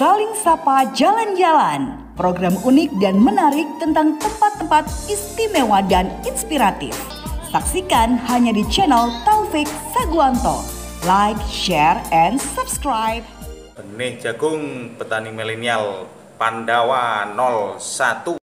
Saling Sapa Jalan-Jalan, program unik dan menarik tentang tempat-tempat istimewa dan inspiratif. Saksikan hanya di channel Taufik Saguanto. Like, share, and subscribe. Benih jagung petani milenial Pandawa 01.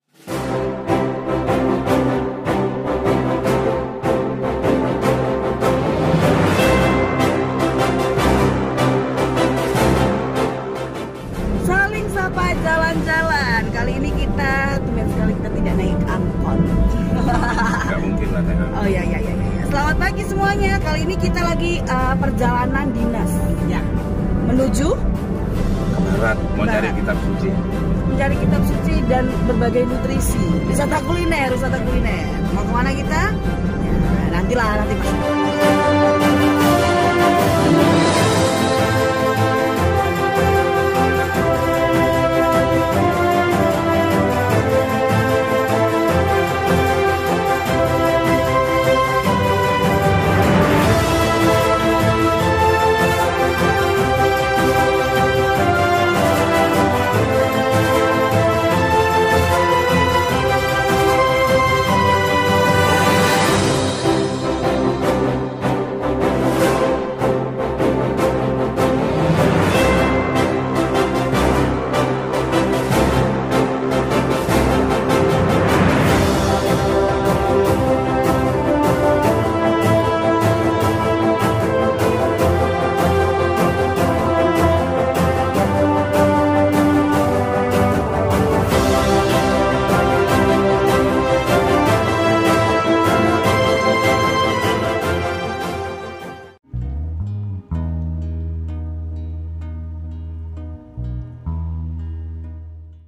Saling Sapa Jalan-Jalan. Kali ini kita tidak naik angkot. Nggak mungkin lah. Oh ya. Selamat pagi semuanya. Kali ini kita lagi perjalanan dinas ya, menuju Ke barat, mau Barat. cari kitab suci. mencari kitab suci dan berbagai nutrisi. Wisata kuliner. Mau kemana kita? Ya, nanti pas.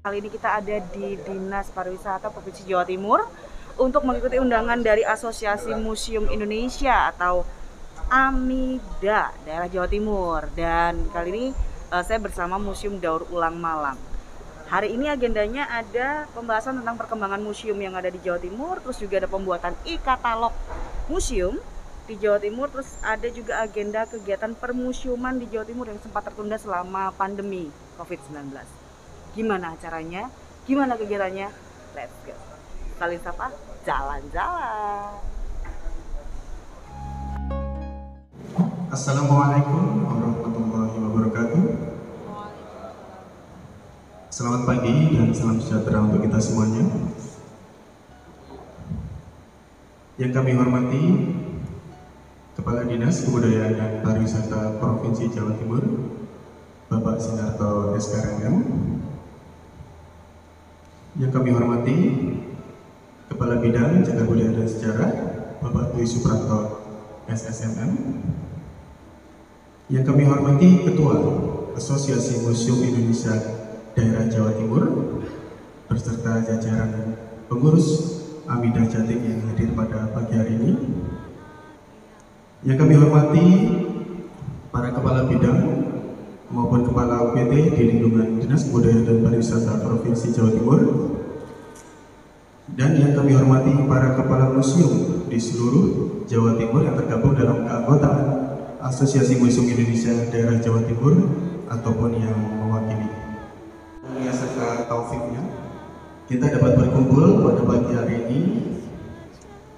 Kali ini kita ada di Dinas Pariwisata Provinsi Jawa Timur untuk mengikuti undangan dari Asosiasi Museum Indonesia atau AMIDA daerah Jawa Timur. Dan kali ini saya bersama Museum Daur Ulang Malang. Hari ini agendanya ada pembahasan tentang perkembangan museum yang ada di Jawa Timur, terus juga ada pembuatan e-katalog museum di Jawa Timur, terus ada juga agenda kegiatan permusiuman di Jawa Timur yang sempat tertunda selama pandemi COVID-19. Gimana acaranya? Gimana kegiatannya? Let's go. Saling Sapa Jalan-Jalan. Assalamualaikum warahmatullahi wabarakatuh. Selamat pagi dan salam sejahtera untuk kita semuanya. Yang kami hormati Kepala Dinas Kebudayaan dan Pariwisata Provinsi Jawa Timur, Bapak Sinarto SKRM. Yang kami hormati Kepala Bidang Cagar Budaya dan Sejarah, Bapak Dwi Supranto SSMM. Yang kami hormati Ketua Asosiasi Museum Indonesia Daerah Jawa Timur beserta jajaran pengurus AMIDA Jatim yang hadir pada pagi hari ini. Yang kami hormati para kepala bidang maupun kepala UPT di lingkungan Dinas Kebudayaan dan Pariwisata Provinsi Jawa Timur, dan yang kami hormati para kepala museum di seluruh Jawa Timur yang tergabung dalam keanggotaan Asosiasi Museum Indonesia Daerah Jawa Timur ataupun yang mewakili. Mulia serta taufiknya, kita dapat berkumpul pada pagi hari ini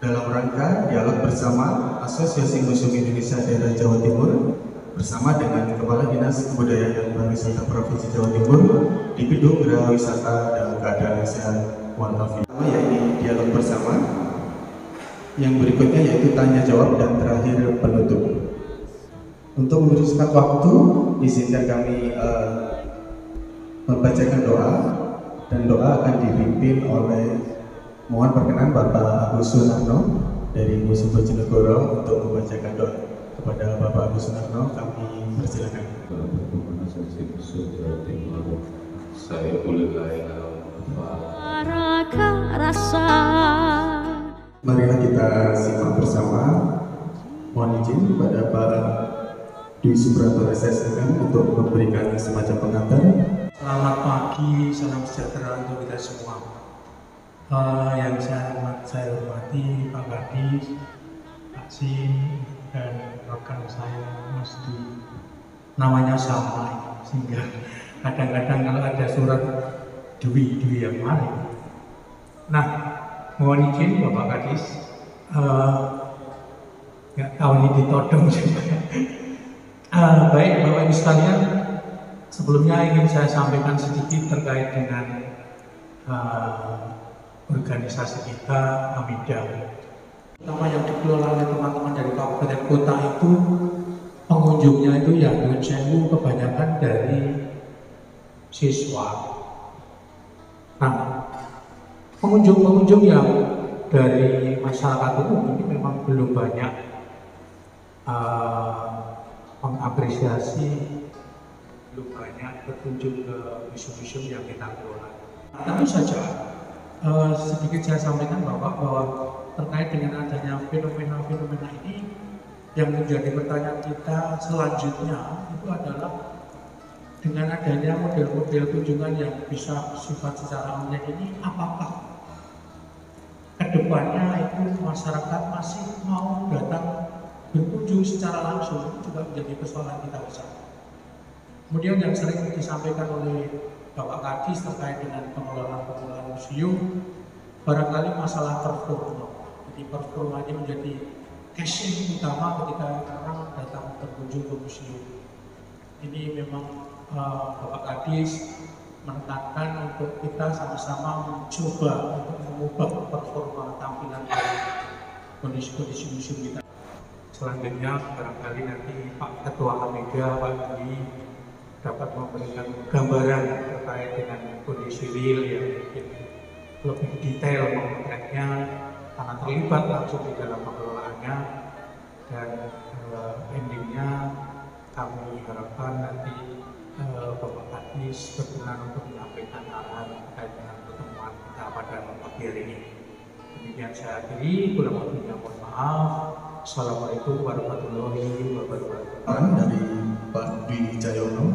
dalam rangka dialog bersama Asosiasi Museum Indonesia Daerah Jawa Timur bersama dengan Kepala Dinas Kebudayaan dan Pariwisata Provinsi Jawa Timur di Gedung Geraha Wisata dalam keadaan sehat walafiat. Pertama yaitu dialog bersama, yang berikutnya yaitu tanya jawab, dan terakhir penutup. Untuk meneruskan waktu, izinkan kami membacakan doa, dan doa akan dipimpin oleh, mohon perkenan Bapak Agus Sunarno dari Museum Bojonegoro untuk membacakan doa. Kepada Bapak Agus Sunarno kami persilakan. Saya mulai rasa. Marilah kita simak bersama. Mohon izin kepada Pak Dwi Supranto SSMM untuk memberikan semacam pengantar. Selamat pagi, salam sejahtera untuk kita semua. Yang saya hormati Pak Kadis, Pak Sim, dan rekan saya Mas Dwi. Namanya sama sehingga kadang-kadang kalau ada surat Dwi yang lain. Nah, mohon izin Bapak Kadis, nggak tahu ini ditodong juga. Baik Bapak Ibu sekalian, sebelumnya ingin saya sampaikan sedikit terkait dengan organisasi kita AMIDA. Pertama yang dikelola oleh teman-teman dari kabupaten kota itu, pengunjungnya itu yang sewu kebanyakan dari siswa. Nah, pengunjung yang dari masyarakat umum ini memang belum banyak mengapresiasi, belum banyak berkunjung ke museum-museum yang kita kelola. Tentu saja sedikit saya sampaikan bahwa terkait dengan adanya fenomena-fenomena ini, yang menjadi pertanyaan kita selanjutnya itu adalah dengan adanya model-model kunjungan yang bisa bersifat secara online ini, apakah kedepannya itu masyarakat masih mau datang berkunjung secara langsung? Juga menjadi persoalan kita bersama. Kemudian yang sering disampaikan oleh Bapak Kadis terkait dengan pengelolaan museum, barangkali masalah performa. Jadi performa ini menjadi casing utama ketika orang datang berkunjung ke museum. Ini memang Bapak Kadis menekankan untuk kita sama-sama mencoba untuk mengubah performa tampilan dari kondisi-kondisi museum kita. Selanjutnya barangkali nanti Pak Ketua AMIDA, Pak Dwi, dapat memberikan gambaran terkait dengan kondisi real yang mungkin lebih detail memotretnya karena terlibat langsung di dalam pengelolaannya, dan endingnya kami harapkan nanti Bapak Kadis berkenan untuk menyampaikan arahan terkait dengan pertemuan kita pada pagi hari ini. Demikian saya akhiri, kurang lebihnya mohon maaf. Assalamualaikum warahmatullahi wabarakatuh. Dari Pak Dwi Cahyono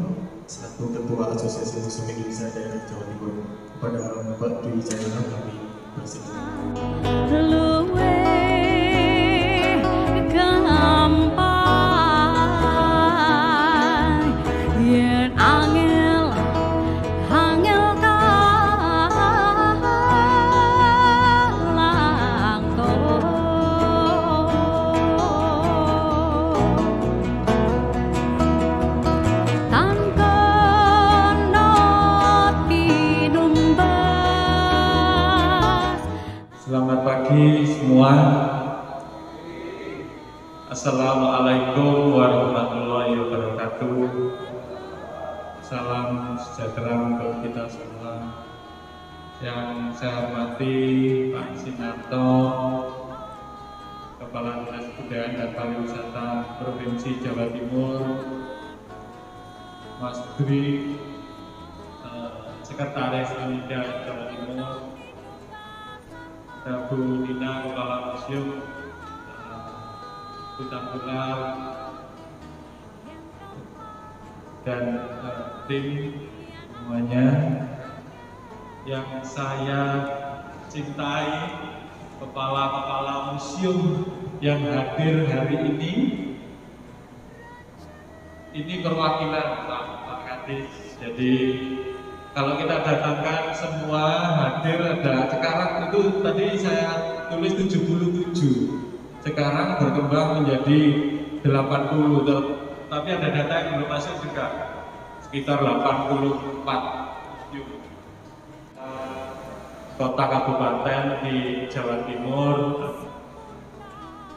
selaku Ketua Asosiasi Museum Indonesia Daerah Jawa Timur. Kepada Pak Dwi Cahyono kami bersilakan. Selamat pagi semua. Assalamualaikum warahmatullahi wabarakatuh. Salam sejahtera untuk kita semua. Yang saya hormati Pak Sinarto, Kepala Dinas Kebudayaan dan Pariwisata Provinsi Jawa Timur, Mas Dwi, Sekretaris AMIDA Jawa Timur, Bu Nina, Kepala Museum, Bu Tambular, dan tim semuanya yang saya cintai, kepala-kepala museum yang hadir hari ini perwakilan Pak Kadis. Jadi kalau kita datangkan semua hadir, ada sekarang itu tadi saya tulis 77, sekarang berkembang menjadi 80, tapi ada data yang belum masuk juga sekitar 84 kota kabupaten di Jawa Timur,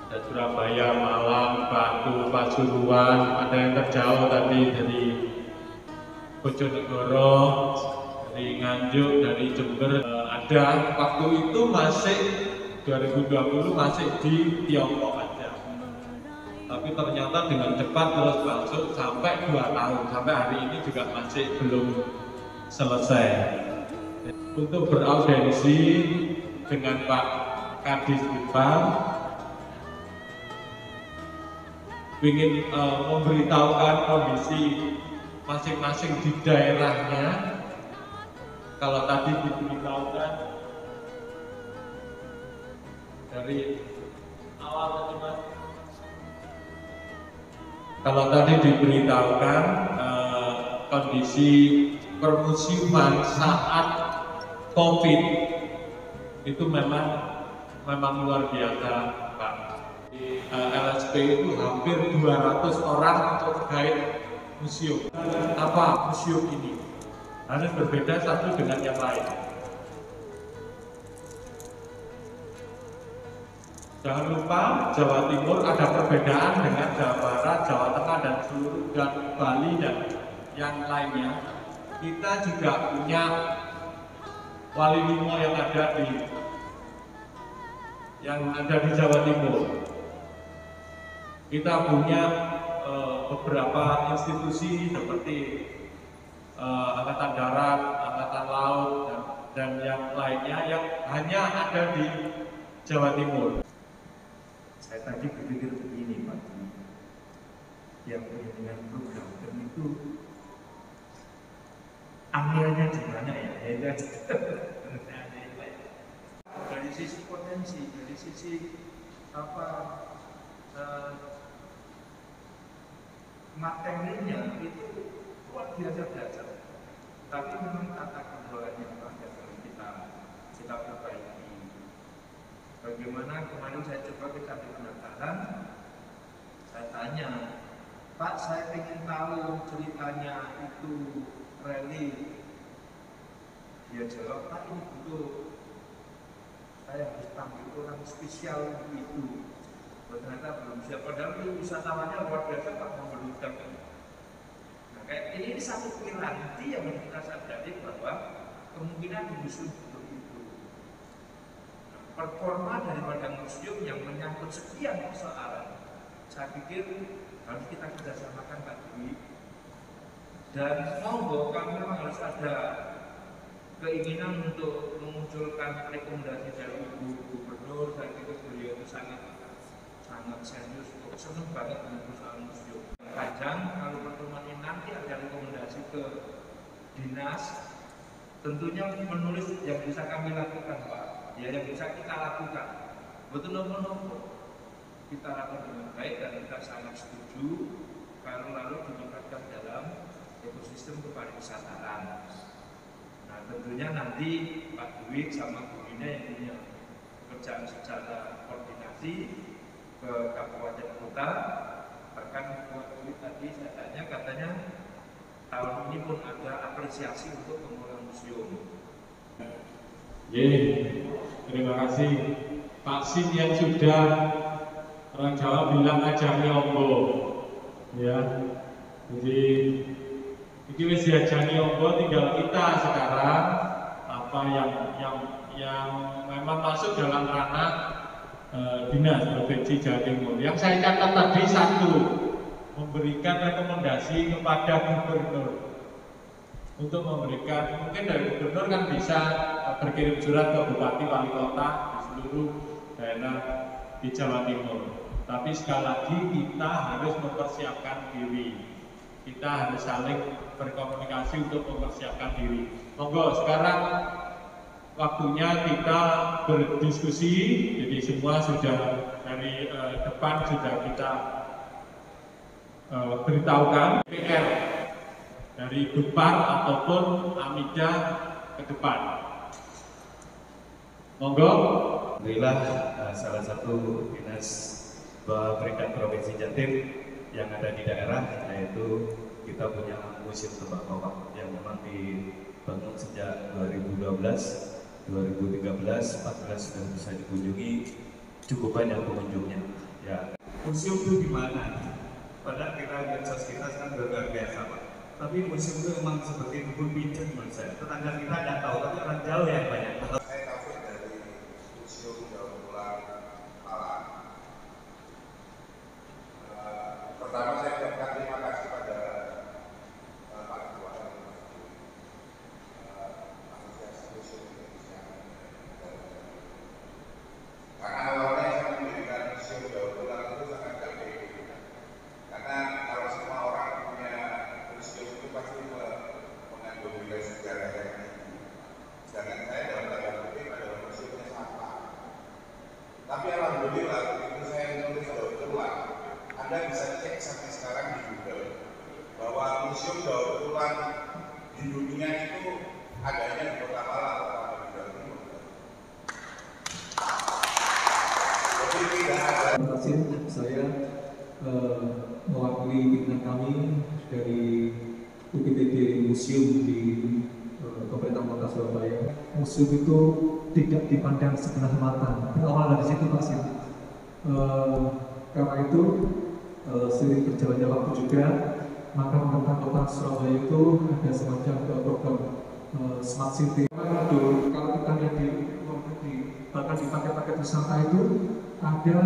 ada Surabaya, Malang, Batu, Pasuruan, ada yang terjauh tadi dari Bojonegoro, dari Nganjuk, dari Jember, ada waktu itu masih 2020 masih di Tiongkok aja, tapi ternyata dengan cepat terus masuk sampai 2 tahun, sampai hari ini juga masih belum selesai. Untuk beraudiensi dengan Pak Kadis Bipang, ingin memberitahukan kondisi masing-masing di daerahnya. Kalau tadi diberitahukan dari awal tadi Mas, kalau tadi diberitahukan kondisi permusiuman saat COVID itu memang luar biasa, Pak. Di LSP itu hampir 200 orang untuk guide museum. Apa museum ini? Harus berbeda satu dengan yang lain. Jangan lupa Jawa Timur ada perbedaan dengan Jawa Barat, Jawa Tengah dan seluruh dan Bali dan yang lainnya. Kita juga punya wali limo yang ada di Jawa Timur. Kita punya beberapa institusi seperti Angkatan Darat, Angkatan Laut dan yang lainnya yang hanya ada di Jawa Timur. Saya tadi berpikir begini, Pak, yang dengan program itu ambilnya di mana ya? Dari sisi potensi, dari sisi materinya itu luar biasa belajar. Tapi memang tata kelolanya yang kita perbaiki. Bagaimana kemarin saya coba ke Candi Penanggalan, saya tanya, Pak, saya ingin tahu ceritanya itu rally. Dia jawab, Pak, ini butuh saya harus panggil orang spesial untuk itu. Ternyata belum siap, padahal itu wisatawannya luar biasa, Pak, memberikan. Nah, kayak ini satu piranti yang kita sadari bahwa kemungkinan di museum untuk itu. Nah, performa daripada museum yang menyangkut sekian persoalan, saya pikir harus kita kerjasamakan, Pak Dwi. Dan monggo kami memang harus ada keinginan untuk memunculkan rekomendasi dari Ibu Gubernur. Saya pikir beliau itu sangat serius, untuk senang banget dengan persoalan museum. Panjang, kalau pertemuan ini nanti ada rekomendasi ke dinas, tentunya menulis yang bisa kami lakukan, Pak. Ya, yang bisa kita lakukan. Betul-betul kita lakukan dengan baik dan kita sangat setuju kalau lalu dilibatkan dalam ekosistem kepariwisataan. Nah, tentunya nanti Pak Dwi sama Bu Ina yang punya pekerjaan secara koordinasi ke kabupaten kota. Bahkan Pak Dwi tadi saya tanya, katanya tahun ini pun ada apresiasi untuk pengelola museum. Terima kasih vaksin yang sudah orang Jawa bilang ajani ombo, ya. Jadi ini wis diajani ombo, tinggal kita sekarang apa yang memang masuk dalam ranah dinas provinsi Jawa Timur. Yang saya catat tadi satu, memberikan rekomendasi kepada gubernur untuk memberikan, mungkin dari gubernur kan bisa berkirim surat ke bupati wali kota di seluruh daerah di Jawa Timur. Tapi sekali lagi kita harus mempersiapkan diri. Kita harus saling berkomunikasi untuk mempersiapkan diri. Monggo sekarang waktunya kita berdiskusi. Jadi semua sudah dari depan sudah kita beritahukan PR dari Gupar ataupun Amida ke depan. Monggo. Alhamdulillah, salah satu dinas peringkat provinsi Jatim yang ada di daerah, yaitu kita punya Museum Tembakau yang memang dibangun sejak 2012, 2013, 2014 sudah bisa dikunjungi, cukup banyak pengunjungnya. Ya, museum itu di mana? Padahal kita medsos kita kan luar biasa, Pak. Tapi museum itu memang seperti kebun pincuk menurut saya. Tetangga kita tidak tahu, tapi orang jauh yang banyak tahu. Saya kafir dari Museum Daur Ulang Malang. Pertama saya ucapkan terima kasih pada Pak Ketua Asosiasi Museum Indonesia. Karena awalnya saya mendirikan Museum Daur Ulang itu sangat gampang. Karena kalau semua orang punya museum itu pasti mengandung nilai sejarah yang tinggi. Sedangkan saya dalam tanda kutip adalah museumnya sampah. Tapi alhamdulillah begitu saya menulis daur ulang, Anda bisa cek sampai sekarang di Google bahwa Museum Daur Ulang bimbingan itu adanya di Kota Malang atau di Jawa Timur. Jadi tidak ada. Terima kasih, saya mewakili pimpinan kami dari UPTD Museum di Pemerintah Kota Surabaya. Museum itu tidak dipandang sebelah mata. Berawal dari situ, Pak Sim. Karena itu seiring berjalannya waktu juga, maka pemerintah Kota Surabaya itu ada semacam program Smart City. Kalau kita lihat di luar negeri, bahkan di paket-paket wisata itu ada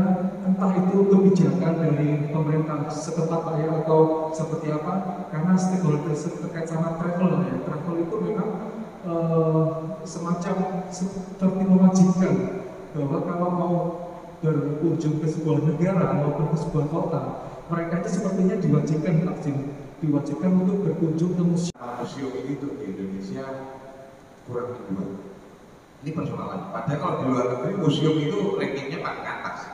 entah itu kebijakan dari pemerintah setempat Pak ya atau seperti apa, karena stakeholder terkait sama travel ya, travel itu memang semacam seperti mewajibkan bahwa kalau mau berkunjung ke sebuah negara maupun ke sebuah kota, mereka itu sepertinya diwajibkan untuk berkunjung ke museum. Museum ini untuk di Indonesia kurang dibuat. Ini persoalan. Padahal kalau di luar negeri museum itu rankingnya paling atas.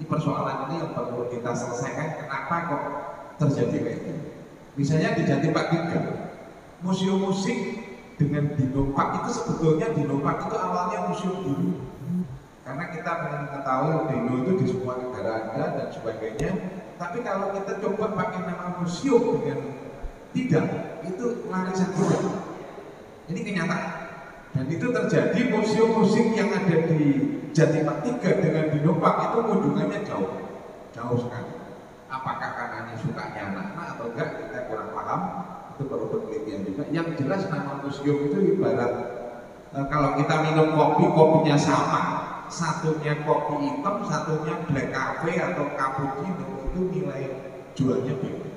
Ini persoalan ini yang perlu kita selesaikan. Kenapa kok terjadi kayak gini? Misalnya di Jatimpak 3, museum musik dengan Dinopark itu sebetulnya Dinopark itu awalnya museum dulu. Karena kita ingin mengetahui Dino itu di semua negara ada dan sebagainya. Tapi kalau kita coba pakai nama museum dengan tidak, itu lari sendiri. Ini kenyataan. Dan itu terjadi museum musik yang ada di Jatimpak 3 dengan Dinopark itu kunjungannya jauh sekali. Apakah karena ini sukanya anak-anak atau enggak, kita kurang paham. Itu perlu penelitian juga. Yang jelas nama museum itu ibarat kalau kita minum kopi, kopinya sama. Satunya kopi hitam, satunya black cafe atau cappuccino, itu nilai jualnya beda.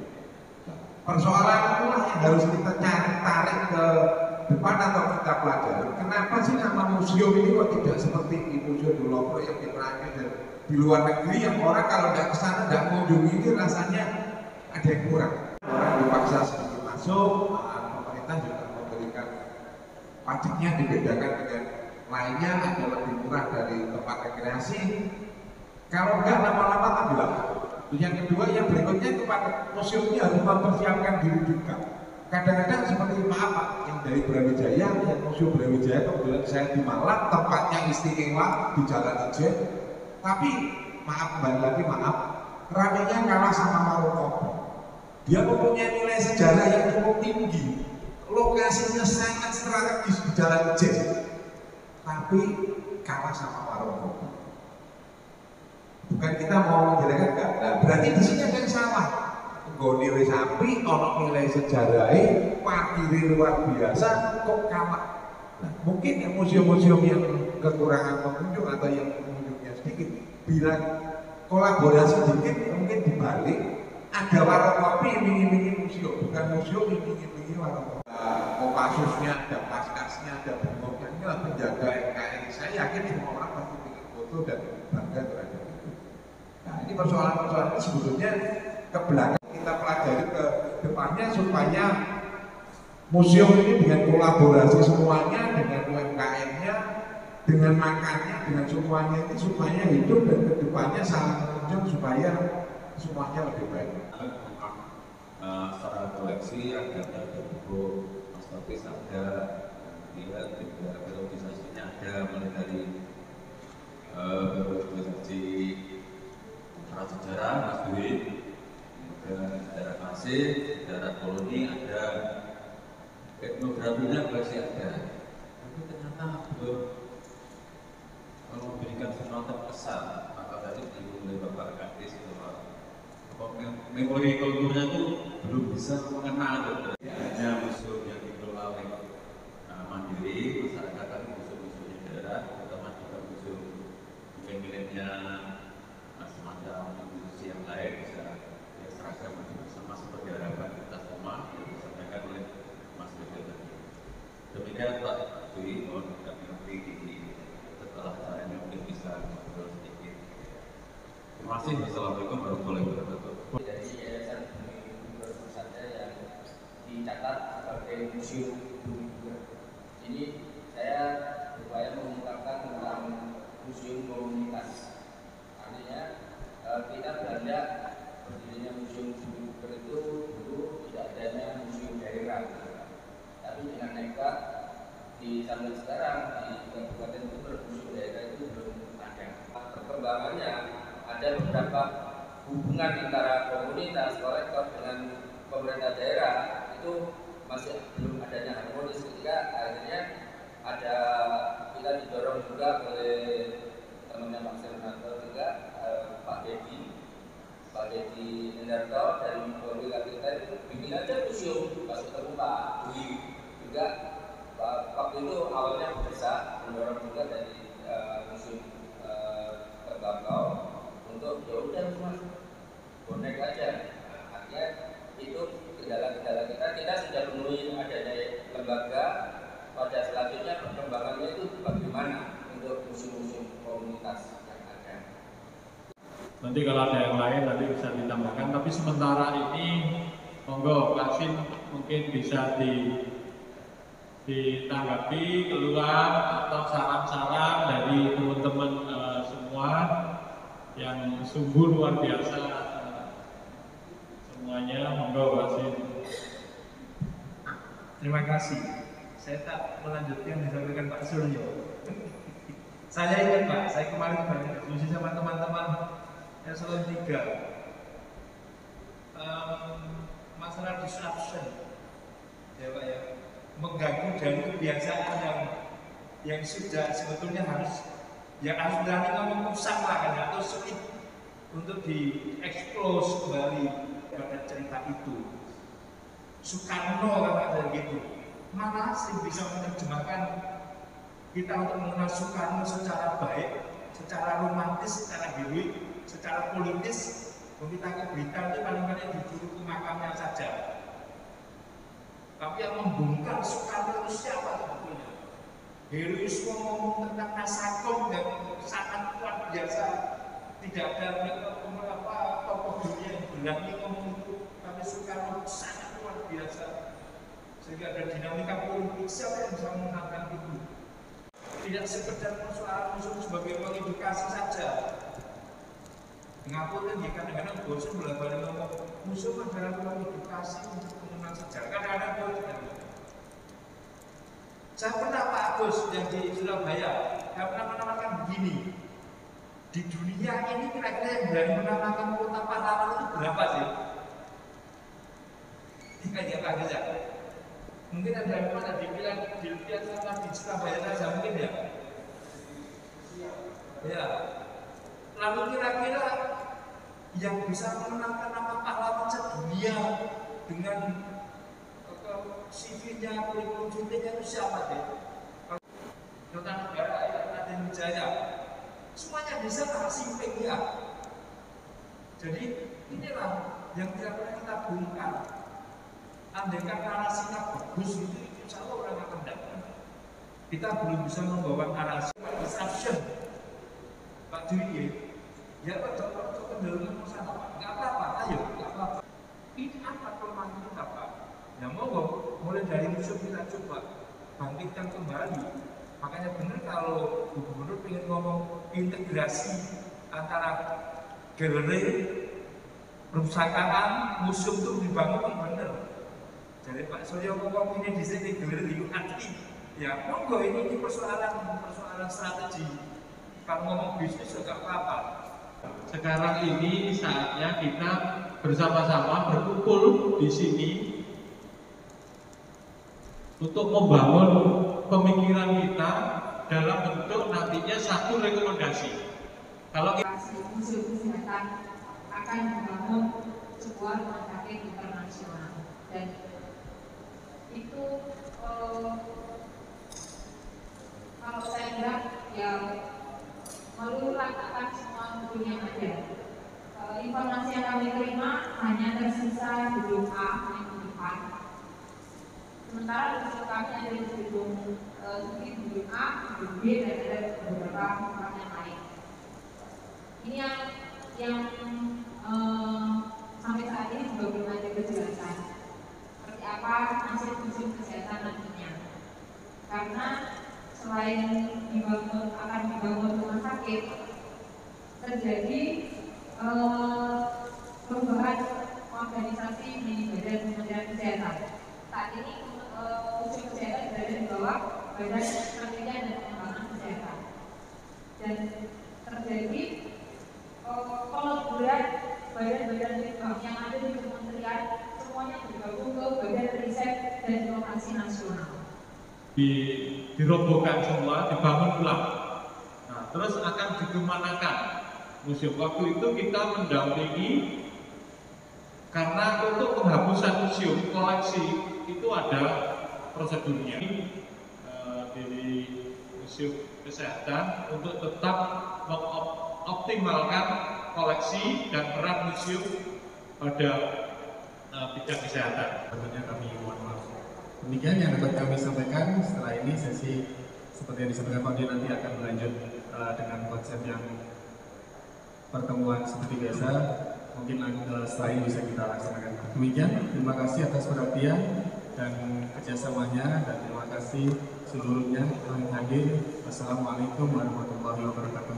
Persoalan itulah yang harus kita tarik ke depan atau kita pelajari. Kenapa sih nama museum ini kok tidak seperti di Museum di Lombok yang di Perancis dan di luar negeri yang orang kalau tidak ke sana tidak mengunjungi itu rasanya ada yang kurang. Orang dipaksa sedikit masuk, pemerintah juga memberikan pajaknya dibedakan dengan lainnya, ada lebih murah dari tempat rekreasi. Kalau enggak lama-lama tenggelam. Yang kedua, yang berikutnya tempat museum ini harus mempersiapkan diri juga. Kadang-kadang seperti maaf Pak, yang dari Brawijaya, yang Museum Brawijaya kebetulan saya di Malang, tempatnya istimewa di Jalan Ijen. Tapi maaf, kembali lagi maaf, ramenya kalah sama Maroko. Dia mempunyai nilai sejarah yang cukup tinggi, lokasinya sangat strategis di Jalan Ijen, tapi kalah sama Maroko. Bukan kita mau menjelekkan enggak, nah, berarti di sini ada yang salah. Nilai sapi, ono nilai sejarahnya, parkir luar biasa, kok kalah. Nah, mungkin yang museum-museum yang kekurangan pengunjung atau yang pengunjungnya sedikit, bila kolaborasi sedikit, mungkin dibalik ada warung kopi iming-imingi museum, bukan museum iming-imingi warung kopi. Kopassusnya, ada paskasnya, ada bengoknya, inilah penjaga NKRI. Saya yakin semua orang pasti bikin foto dan bangga terhadap itu. Nah, ini persoalan-persoalan ini sebetulnya ke belakang kita pelajari ke depannya supaya museum ini dengan kolaborasi semuanya, dengan UMKM-nya, dengan makannya, dengan semuanya ini supaya hidup dan ke depannya saling menunjang supaya semuanya lebih baik. Secara koleksi ada buku masterpiece, ada juga periodisasinya ada, mulai dari periodisasi prasejarah Mas Dwi, sejarah klasik, sejarah koloni ada, etnografinya masih ada. Tapi ternyata belum, kalau memberikan semacam kesan, maka tadi oleh Bapak Kadis memori kulturnya itu belum bisa mengenal. Hanya museum yang dikelola oleh mandiri, masyarakat tapi museum-museum daerah, terutama juga museum miliknya semacam institusi yang lain bisa seragam sama seperti harapan kita semua yang disampaikan oleh Mas Dwi tadi. Demikian Pak Dwi, mohon kami nanti setelah acaranya mungkin bisa ngobrol sedikit. Terima kasih. Wassalamualaikum warahmatullahi wabarakatuh. Dari Yayasan Bumi Nusantara yang dicatat sebagai museum bumi. Ini saya berupaya mengungkapkan tentang museum komunitas. Artinya kita berada berdirinya museum bumi itu dulu tidak adanya museum daerah. di sampai sekarang di Kabupaten Jember museum daerah itu belum ada. Perkembangannya ada beberapa hubungan antara komunitas kolektor dengan pemerintah daerah itu masih belum adanya harmonis, sehingga akhirnya ada kita didorong juga oleh temannya Pak Senator juga Pak Dedi Endarto dari Polri kita itu bikin aja museum, pas ketemu Pak Dwi juga waktu itu awalnya besar mendorong juga dari museum Tembakau untuk ya udah mas bonek aja. Artinya itu kendala-kendala kita sudah memenuhi adanya lembaga. Pada selanjutnya perkembangannya itu bagaimana untuk museum-museum komunitas yang ada. Nanti kalau ada yang lain nanti bisa ditambahkan, tapi sementara ini monggo Pak Sin mungkin bisa ditanggapi keluar atau saran-saran dari teman-teman semua yang sungguh luar biasa semuanya. Monggo Pak Sin. Terima kasih. Saya tak melanjutkan disampaikan Pak Suryo. Saya ingat Pak, saya kemarin berdiskusi sama teman-teman Eselon 3 masalah disruption, ya Pak ya, mengganggu dari kebiasaan yang sudah sebetulnya harus berani ngomong usang lah kan, atau sulit untuk dieksplos kembali pada cerita itu. Soekarno kata gitu. Mana sih bisa menerjemahkan kita untuk mengenal Soekarno secara baik, secara romantis, secara heroik, secara politis. Kita ke Blitar itu paling-paling disuruh ke makamnya saja. Tapi yang membongkar Soekarno itu siapa sebetulnya? Heroisme ngomong tentang Nasakom yang sangat luar biasa. Tidak ada tokoh dunia yang berani ngomong itu, tapi Soekarno sangat luar biasa. Sehingga ada dinamika politik, siapa yang bisa memenangkan itu? Tidak sekedar persoalan musuh sebagai mengedukasi saja. Mengapa kan kadang-kadang bosan bolak-balik ngomong musuh adalah ruang edukasi untuk mengenal sejarah. Kadang-kadang bosan. Saya pernah Pak Agus yang di Surabaya, saya pernah menamakan begini. Di dunia ini kira-kira yang berani menamakan kota pahlawan itu berapa sih? Dikaya Pak Agus. Mungkin ada yang pernah dilihat sama di Surabaya saja mungkin ya. Ya. Lalu kira-kira yang bisa mengenalkan nama pahlawan sedunia dengan CV-nya, kurikulum vitae-nya itu siapa deh? Duta Negara Raden Wijaya. Semuanya bisa tak simping ya. Jadi inilah yang tidak pernah kita bongkar. Andaikan narasinya bagus itu insya Allah orang akan datang. Kita belum bisa membawa narasi disruption. Pak Dwi, ya Pak Dr. Kendalanya sana Pak, nggak apa-apa, ayo, nggak apa-apa. Ini apa kelemahan kita Pak? Ya monggo, mulai dari musuh kita coba bangkitkan kembali. Makanya benar kalau gubernur ingin ngomong integrasi antara galeri, perpustakaan, museum itu dibangun yang benar. Jadi Pak Suryo ngomong ini di sini galeri UADI, ya monggo ini persoalan strategi. Kalau ngomong bisnis juga apa-apa. Sekarang ini saatnya kita bersama-sama berkumpul di sini untuk membangun pemikiran kita dalam bentuk nantinya satu rekomendasi. Kalau museum kesehatan akan membangun sebuah rumah sakit internasional dan itu kalau saya lihat ya meluruskan semua gedung yang ada. Informasi yang kami terima hanya tersisa gedung A yang di depan. Sementara di kami ada di gedung gedung A, gedung B dan ada beberapa tempat yang lain. Ini yang sampai saat ini juga belum ada kejelasan seperti apa nasib museum kesehatan nantinya. Karena selain akan dibangun rumah sakit, terjadi perubahan organisasi di Badan Kementerian Kesehatan. Saat ini museum kesehatan berada di bawah Badan Penelitian dan Pengembangan Kesehatan. Dan terjadi peleburan badan-badan litbang yang ada di kementerian, semuanya bergabung ke Badan Riset dan Inovasi Nasional. Dirobohkan semua, dibangun ulang. Nah, terus akan dikemanakan museum. Waktu itu kita mendampingi karena untuk penghapusan museum koleksi itu ada prosedurnya dari Museum Kesehatan untuk tetap mengoptimalkan koleksi dan peran museum pada bidang kesehatan. Tentunya kami mohon maaf. Demikian yang dapat kami sampaikan. Setelah ini sesi seperti yang disampaikan Pak Dio nanti akan berlanjut dengan konsep yang pertemuan seperti biasa. Mungkin setelah ini bisa kita laksanakan. Demikian, terima kasih atas perhatian dan kerjasamanya, dan terima kasih seluruhnya yang hadir. Wassalamualaikum warahmatullahi wabarakatuh.